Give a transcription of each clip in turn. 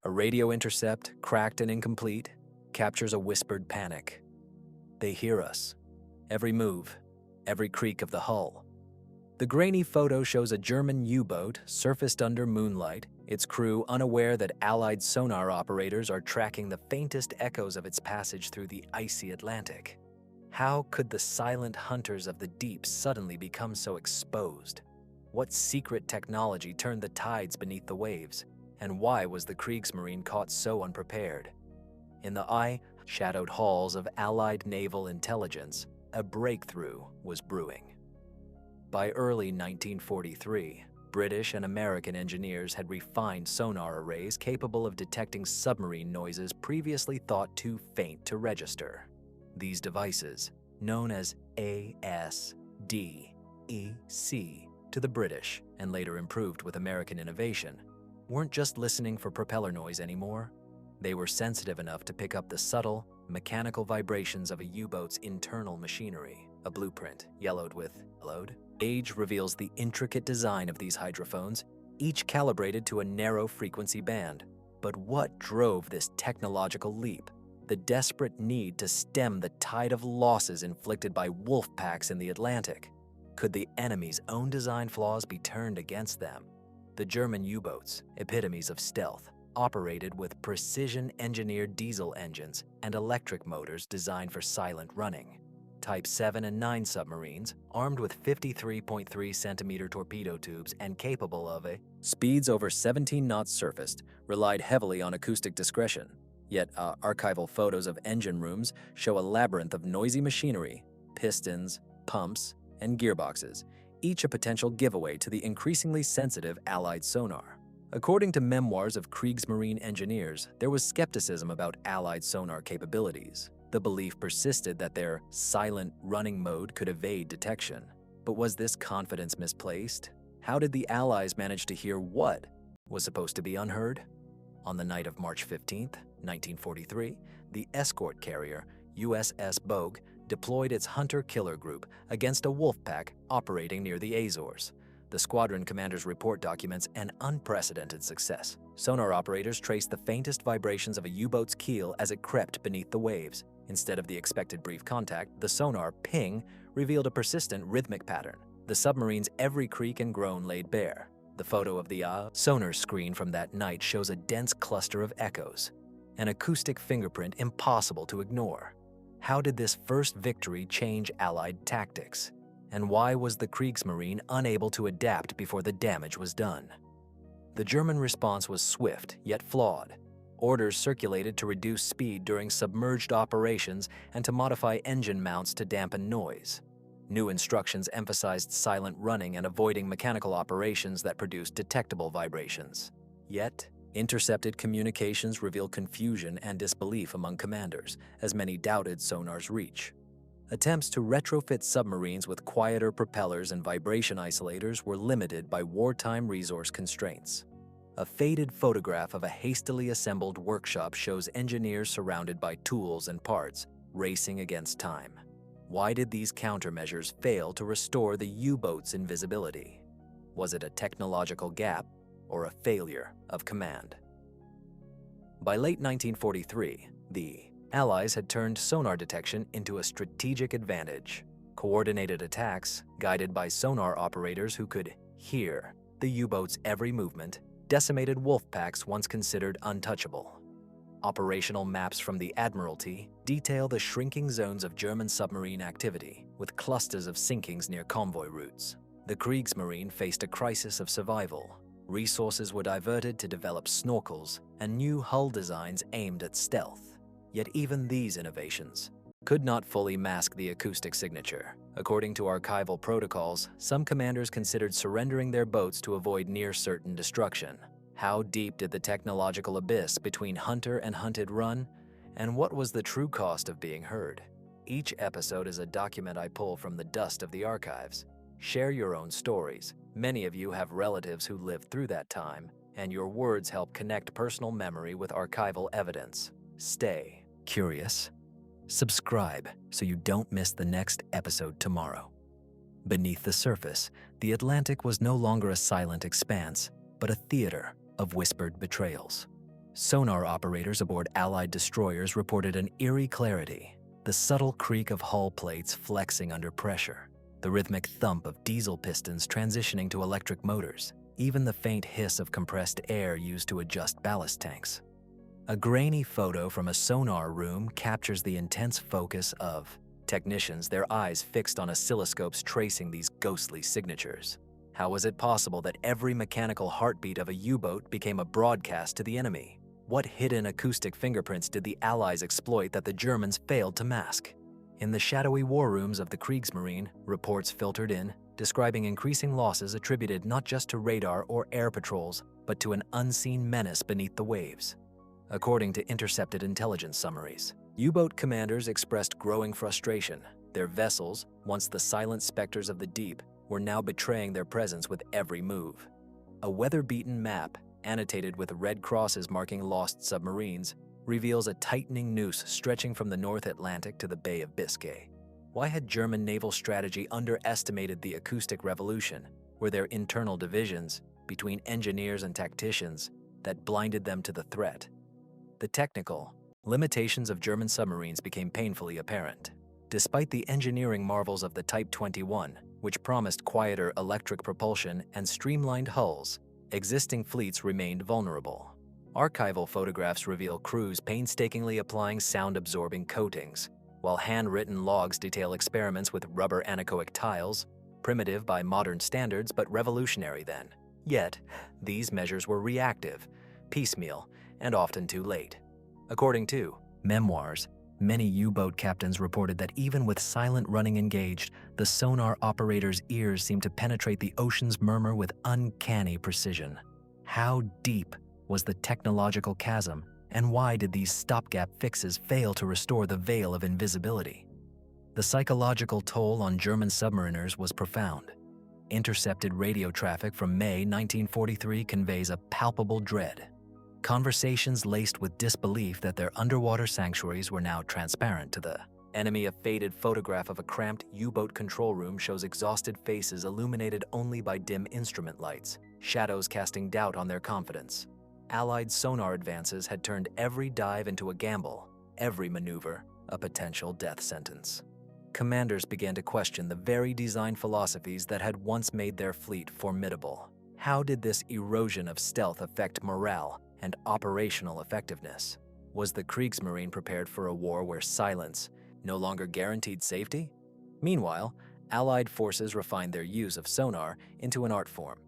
A radio intercept, cracked and incomplete, captures a whispered panic. They hear us. Every move, every creak of the hull. The grainy photo shows a German U-boat surfaced under moonlight, its crew unaware that Allied sonar operators are tracking the faintest echoes of its passage through the icy Atlantic. How could the silent hunters of the deep suddenly become so exposed? What secret technology turned the tides beneath the waves? And why was the Kriegsmarine caught so unprepared? In the eye-shadowed halls of Allied naval intelligence, a breakthrough was brewing. By early 1943, British and American engineers had refined sonar arrays capable of detecting submarine noises previously thought too faint to register. These devices, known as ASDEC to the British and later improved with American innovation, weren't just listening for propeller noise anymore. They were sensitive enough to pick up the subtle, mechanical vibrations of a U-boat's internal machinery. A blueprint, yellowed with "load." Age reveals the intricate design of these hydrophones, each calibrated to a narrow frequency band. But what drove this technological leap? The desperate need to stem the tide of losses inflicted by wolf packs in the Atlantic. Could the enemy's own design flaws be turned against them? The German U-boats, epitomes of stealth, operated with precision-engineered diesel engines and electric motors designed for silent running. Type 7 and 9 submarines, armed with 53.3-centimeter torpedo tubes and capable of speeds over 17 knots surfaced, relied heavily on acoustic discretion. Yet archival photos of engine rooms show a labyrinth of noisy machinery, pistons, pumps, and gearboxes, each a potential giveaway to the increasingly sensitive Allied sonar. According to memoirs of Kriegsmarine engineers, there was skepticism about Allied sonar capabilities. The belief persisted that their silent running mode could evade detection. But was this confidence misplaced? How did the Allies manage to hear what was supposed to be unheard? On the night of March 15, 1943, the escort carrier USS Bogue deployed its hunter-killer group against a wolf pack operating near the Azores. The squadron commander's report documents an unprecedented success. Sonar operators traced the faintest vibrations of a U-boat's keel as it crept beneath the waves. Instead of the expected brief contact, the sonar ping revealed a persistent rhythmic pattern. The submarine's every creak and groan laid bare. The photo of the sonar screen from that night shows a dense cluster of echoes, an acoustic fingerprint impossible to ignore. How did this first victory change Allied tactics? And why was the Kriegsmarine unable to adapt before the damage was done? The German response was swift, yet flawed. Orders circulated to reduce speed during submerged operations and to modify engine mounts to dampen noise. New instructions emphasized silent running and avoiding mechanical operations that produced detectable vibrations. Yet, intercepted communications reveal confusion and disbelief among commanders, as many doubted sonar's reach. Attempts to retrofit submarines with quieter propellers and vibration isolators were limited by wartime resource constraints. A faded photograph of a hastily assembled workshop shows engineers surrounded by tools and parts, racing against time. Why did these countermeasures fail to restore the U-boat's invisibility? Was it a technological gap or a failure of command? By late 1943, the Allies had turned sonar detection into a strategic advantage. Coordinated attacks, guided by sonar operators who could hear the U-boat's every movement, decimated wolf packs once considered untouchable. Operational maps from the Admiralty detail the shrinking zones of German submarine activity, with clusters of sinkings near convoy routes. The Kriegsmarine faced a crisis of survival. Resources were diverted to develop snorkels and new hull designs aimed at stealth. Yet even these innovations could not fully mask the acoustic signature. According to archival protocols, some commanders considered surrendering their boats to avoid near-certain destruction. How deep did the technological abyss between hunter and hunted run? And what was the true cost of being heard? Each episode is a document I pull from the dust of the archives. Share your own stories. Many of you have relatives who lived through that time, and your words help connect personal memory with archival evidence. Stay curious. Subscribe so you don't miss the next episode tomorrow. Beneath the surface, the Atlantic was no longer a silent expanse, but a theater of whispered betrayals. Sonar operators aboard Allied destroyers reported an eerie clarity, the subtle creak of hull plates flexing under pressure, the rhythmic thump of diesel pistons transitioning to electric motors, even the faint hiss of compressed air used to adjust ballast tanks. A grainy photo from a sonar room captures the intense focus of technicians, their eyes fixed on oscilloscopes tracing these ghostly signatures. How was it possible that every mechanical heartbeat of a U-boat became a broadcast to the enemy? What hidden acoustic fingerprints did the Allies exploit that the Germans failed to mask? In the shadowy war rooms of the Kriegsmarine, reports filtered in, describing increasing losses attributed not just to radar or air patrols, but to an unseen menace beneath the waves. According to intercepted intelligence summaries, U-boat commanders expressed growing frustration. Their vessels, once the silent specters of the deep, were now betraying their presence with every move. A weather-beaten map, annotated with red crosses marking lost submarines, reveals a tightening noose stretching from the North Atlantic to the Bay of Biscay. Why had German naval strategy underestimated the acoustic revolution? Were there internal divisions between engineers and tacticians that blinded them to the threat? The technical limitations of German submarines became painfully apparent. Despite the engineering marvels of the Type 21, which promised quieter electric propulsion and streamlined hulls, existing fleets remained vulnerable. Archival photographs reveal crews painstakingly applying sound-absorbing coatings, while handwritten logs detail experiments with rubber anechoic tiles, primitive by modern standards but revolutionary then. Yet, these measures were reactive, piecemeal, and often too late. According to memoirs, many U-boat captains reported that even with silent running engaged, the sonar operator's ears seemed to penetrate the ocean's murmur with uncanny precision. How deep was the technological chasm, and why did these stopgap fixes fail to restore the veil of invisibility? The psychological toll on German submariners was profound. Intercepted radio traffic from May 1943 conveys a palpable dread. Conversations laced with disbelief that their underwater sanctuaries were now transparent to the enemy. A faded photograph of a cramped U-boat control room shows exhausted faces illuminated only by dim instrument lights, shadows casting doubt on their confidence. Allied sonar advances had turned every dive into a gamble, every maneuver a potential death sentence. Commanders began to question the very design philosophies that had once made their fleet formidable. How did this erosion of stealth affect morale and operational effectiveness? Was the Kriegsmarine prepared for a war where silence no longer guaranteed safety? Meanwhile, Allied forces refined their use of sonar into an art form.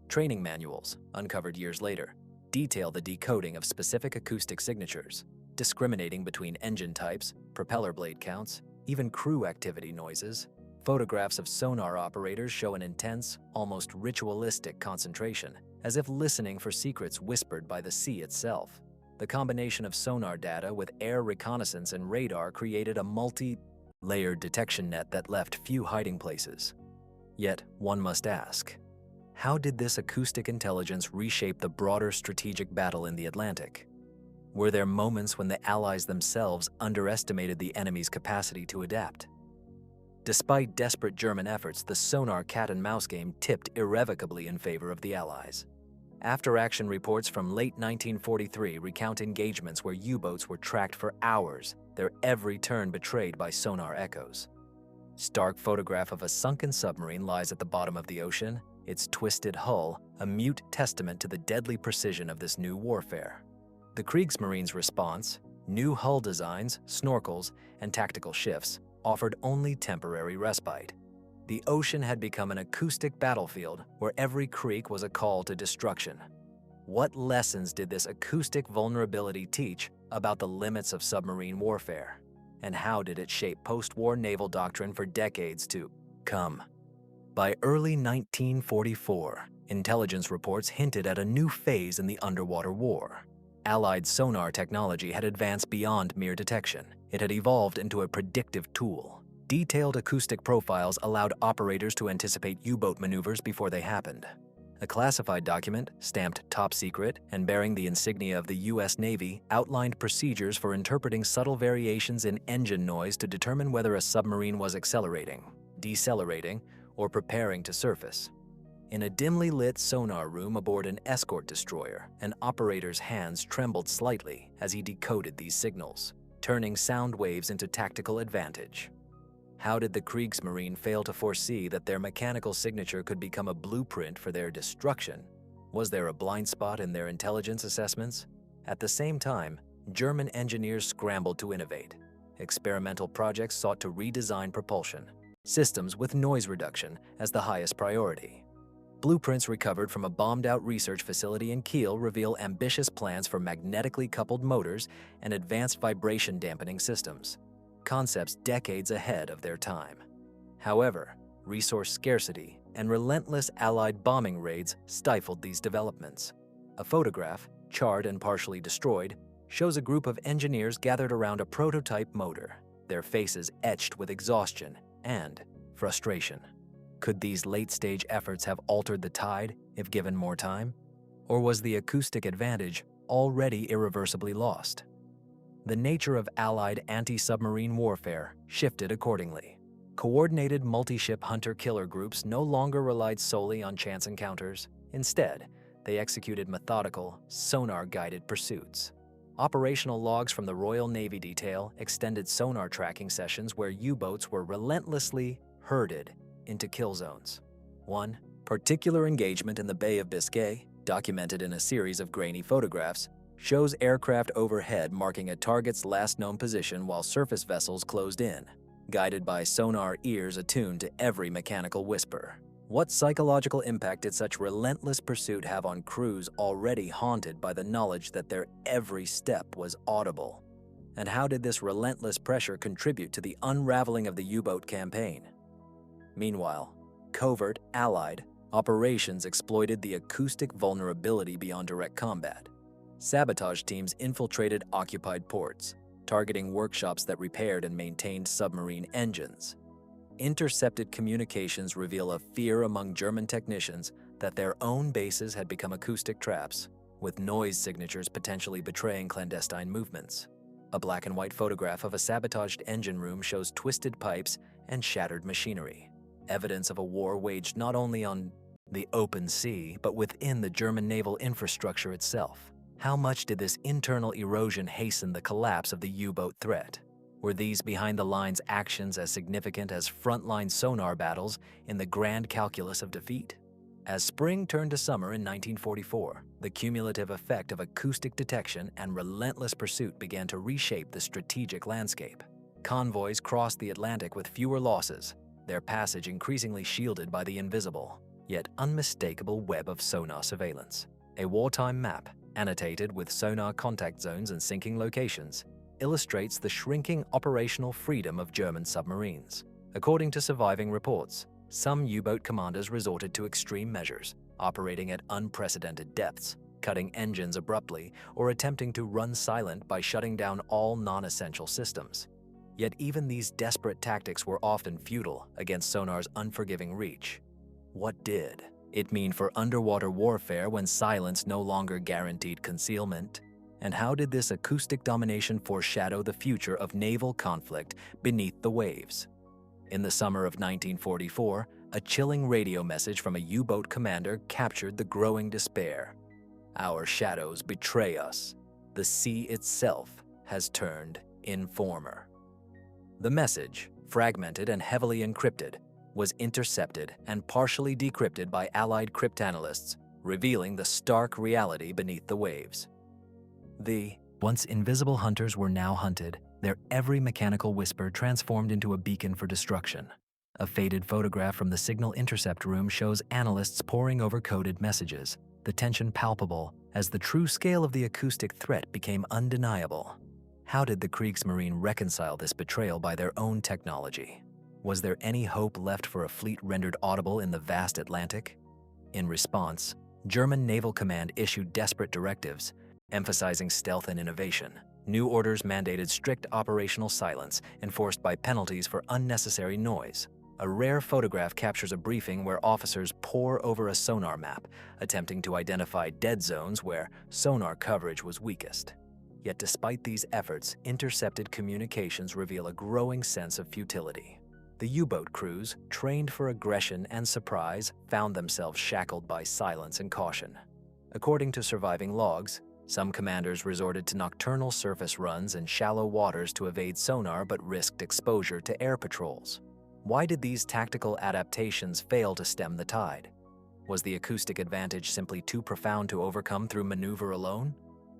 Training manuals, uncovered years later, detail the decoding of specific acoustic signatures, discriminating between engine types, propeller blade counts, even crew activity noises. Photographs of sonar operators show an intense, almost ritualistic concentration, as if listening for secrets whispered by the sea itself. The combination of sonar data with air reconnaissance and radar created a multi-layered detection net that left few hiding places. Yet, one must ask, how did this acoustic intelligence reshape the broader strategic battle in the Atlantic? Were there moments when the Allies themselves underestimated the enemy's capacity to adapt? Despite desperate German efforts, the sonar cat-and-mouse game tipped irrevocably in favor of the Allies. After-action reports from late 1943 recount engagements where U-boats were tracked for hours, their every turn betrayed by sonar echoes. Stark photograph of a sunken submarine lies at the bottom of the ocean, its twisted hull a mute testament to the deadly precision of this new warfare. The Kriegsmarine's response, new hull designs, snorkels, and tactical shifts, offered only temporary respite. The ocean had become an acoustic battlefield where every creak was a call to destruction. What lessons did this acoustic vulnerability teach about the limits of submarine warfare? And how did it shape post-war naval doctrine for decades to come? By early 1944, intelligence reports hinted at a new phase in the underwater war. Allied sonar technology had advanced beyond mere detection. It had evolved into a predictive tool. Detailed acoustic profiles allowed operators to anticipate U-boat maneuvers before they happened. A classified document, stamped top secret and bearing the insignia of the U.S. Navy, outlined procedures for interpreting subtle variations in engine noise to determine whether a submarine was accelerating, decelerating, or preparing to surface. In a dimly lit sonar room aboard an escort destroyer, an operator's hands trembled slightly as he decoded these signals, turning sound waves into tactical advantage. How did the Kriegsmarine fail to foresee that their mechanical signature could become a blueprint for their destruction? Was there a blind spot in their intelligence assessments? At the same time, German engineers scrambled to innovate. Experimental projects sought to redesign propulsion systems with noise reduction as the highest priority. Blueprints recovered from a bombed-out research facility in Kiel reveal ambitious plans for magnetically coupled motors and advanced vibration dampening systems, concepts decades ahead of their time. However, resource scarcity and relentless Allied bombing raids stifled these developments. A photograph, charred and partially destroyed, shows a group of engineers gathered around a prototype motor, their faces etched with exhaustion and frustration. Could these late-stage efforts have altered the tide if given more time? Or was the acoustic advantage already irreversibly lost? The nature of Allied anti-submarine warfare shifted accordingly. Coordinated multi-ship hunter-killer groups no longer relied solely on chance encounters. Instead, they executed methodical, sonar-guided pursuits. Operational logs from the Royal Navy detail extended sonar tracking sessions where U-boats were relentlessly herded into kill zones. One particular engagement in the Bay of Biscay, documented in a series of grainy photographs, shows aircraft overhead marking a target's last known position while surface vessels closed in, guided by sonar ears attuned to every mechanical whisper. What psychological impact did such relentless pursuit have on crews already haunted by the knowledge that their every step was audible? And how did this relentless pressure contribute to the unraveling of the U-boat campaign? Meanwhile, covert Allied operations exploited the acoustic vulnerability beyond direct combat. Sabotage teams infiltrated occupied ports, targeting workshops that repaired and maintained submarine engines. Intercepted communications reveal a fear among German technicians that their own bases had become acoustic traps, with noise signatures potentially betraying clandestine movements. A black and white photograph of a sabotaged engine room shows twisted pipes and shattered machinery, evidence of a war waged not only on the open sea, but within the German naval infrastructure itself. How much did this internal erosion hasten the collapse of the U-boat threat? Were these behind-the-lines actions as significant as frontline sonar battles in the grand calculus of defeat? As spring turned to summer in 1944, the cumulative effect of acoustic detection and relentless pursuit began to reshape the strategic landscape. Convoys crossed the Atlantic with fewer losses, their passage increasingly shielded by the invisible, yet unmistakable web of sonar surveillance. A wartime map, annotated with sonar contact zones and sinking locations, illustrates the shrinking operational freedom of German submarines. According to surviving reports, some U-boat commanders resorted to extreme measures, operating at unprecedented depths, cutting engines abruptly, or attempting to run silent by shutting down all non-essential systems. Yet even these desperate tactics were often futile against sonar's unforgiving reach. What did it mean for underwater warfare when silence no longer guaranteed concealment? And how did this acoustic domination foreshadow the future of naval conflict beneath the waves? In the summer of 1944, a chilling radio message from a U-boat commander captured the growing despair. "Our shadows betray us. The sea itself has turned informer." The message, fragmented and heavily encrypted, was intercepted and partially decrypted by Allied cryptanalysts, revealing the stark reality beneath the waves. The once invisible hunters were now hunted, their every mechanical whisper transformed into a beacon for destruction. A faded photograph from the signal intercept room shows analysts poring over coded messages, the tension palpable as the true scale of the acoustic threat became undeniable. How did the Kriegsmarine reconcile this betrayal by their own technology? Was there any hope left for a fleet rendered audible in the vast Atlantic? In response, German Naval Command issued desperate directives, emphasizing stealth and innovation. New orders mandated strict operational silence, enforced by penalties for unnecessary noise. A rare photograph captures a briefing where officers pore over a sonar map, attempting to identify dead zones where sonar coverage was weakest. Yet despite these efforts, intercepted communications reveal a growing sense of futility. The U-boat crews, trained for aggression and surprise, found themselves shackled by silence and caution. According to surviving logs, some commanders resorted to nocturnal surface runs in shallow waters to evade sonar but risked exposure to air patrols. Why did these tactical adaptations fail to stem the tide? Was the acoustic advantage simply too profound to overcome through maneuver alone?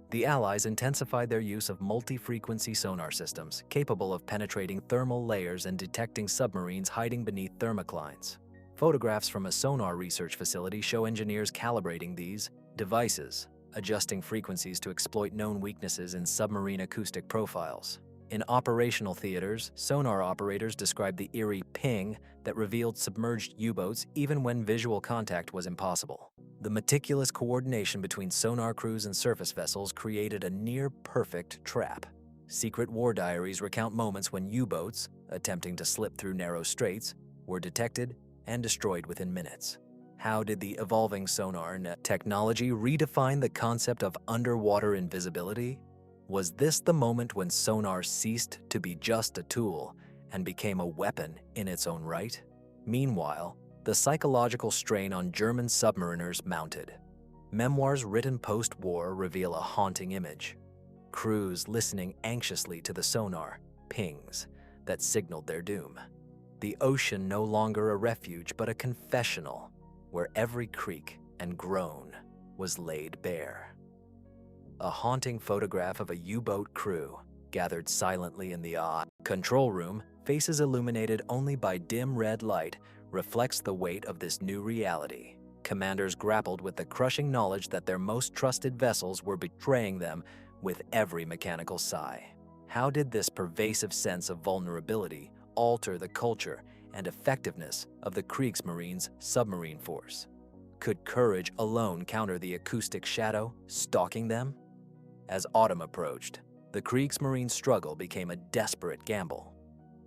The Allies intensified their use of multi-frequency sonar systems, capable of penetrating thermal layers and detecting submarines hiding beneath thermoclines. Photographs from a sonar research facility show engineers calibrating these devices, adjusting frequencies to exploit known weaknesses in submarine acoustic profiles. In operational theaters, sonar operators described the eerie ping that revealed submerged U-boats even when visual contact was impossible. The meticulous coordination between sonar crews and surface vessels created a near-perfect trap. Secret war diaries recount moments when U-boats, attempting to slip through narrow straits, were detected and destroyed within minutes. How did the evolving sonar technology redefine the concept of underwater invisibility? Was this the moment when sonar ceased to be just a tool and became a weapon in its own right? Meanwhile, the psychological strain on German submariners mounted. Memoirs written post-war reveal a haunting image. Crews listening anxiously to the sonar pings that signaled their doom. The ocean no longer a refuge but a confessional, where every creak and groan was laid bare. A haunting photograph of a U-boat crew gathered silently in the control room, faces illuminated only by dim red light, reflects the weight of this new reality. Commanders grappled with the crushing knowledge that their most trusted vessels were betraying them with every mechanical sigh. How did this pervasive sense of vulnerability alter the culture and effectiveness of the Kriegsmarine's submarine force? Could courage alone counter the acoustic shadow stalking them? As autumn approached, the Kriegsmarine's struggle became a desperate gamble.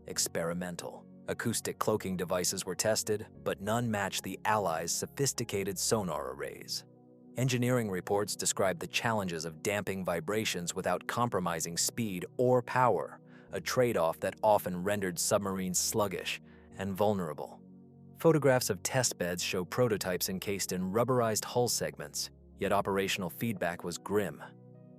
Experimental, acoustic cloaking devices were tested, but none matched the Allies' sophisticated sonar arrays. Engineering reports described the challenges of damping vibrations without compromising speed or power, a trade-off that often rendered submarines sluggish and vulnerable. Photographs of testbeds show prototypes encased in rubberized hull segments, yet operational feedback was grim.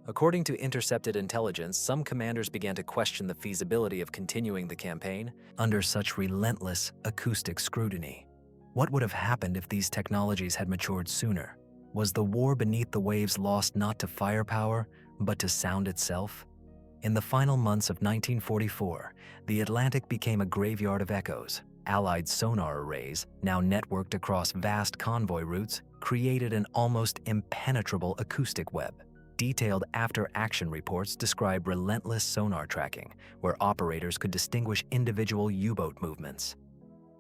According to intercepted intelligence, some commanders began to question the feasibility of continuing the campaign under such relentless acoustic scrutiny. What would have happened if these technologies had matured sooner? Was the war beneath the waves lost not to firepower, but to sound itself? In the final months of 1944, the Atlantic became a graveyard of echoes. Allied sonar arrays, now networked across vast convoy routes, created an almost impenetrable acoustic web. Detailed after-action reports describe relentless sonar tracking, where operators could distinguish individual U-boat movements.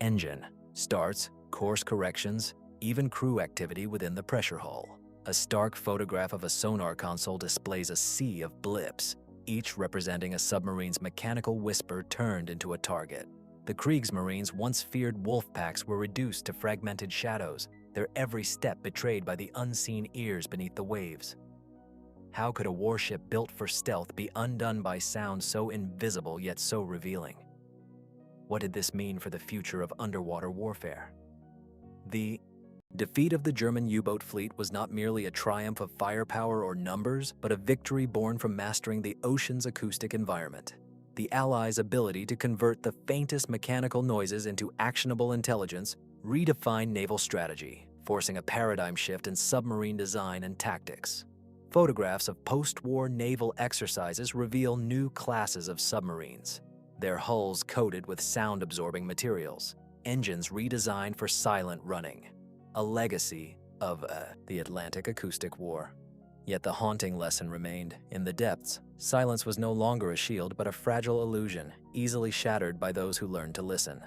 Engine, starts, course corrections, even crew activity within the pressure hull. A stark photograph of a sonar console displays a sea of blips, each representing a submarine's mechanical whisper turned into a target. The Kriegsmarines' once feared wolf packs were reduced to fragmented shadows, their every step betrayed by the unseen ears beneath the waves. How could a warship built for stealth be undone by sound so invisible yet so revealing? What did this mean for the future of underwater warfare? The defeat of the German U-boat fleet was not merely a triumph of firepower or numbers, but a victory born from mastering the ocean's acoustic environment. The Allies' ability to convert the faintest mechanical noises into actionable intelligence redefined naval strategy, forcing a paradigm shift in submarine design and tactics. Photographs of post-war naval exercises reveal new classes of submarines, their hulls coated with sound-absorbing materials, engines redesigned for silent running, a legacy of the Atlantic Acoustic War. Yet the haunting lesson remained. In the depths, silence was no longer a shield but a fragile illusion, easily shattered by those who learned to listen.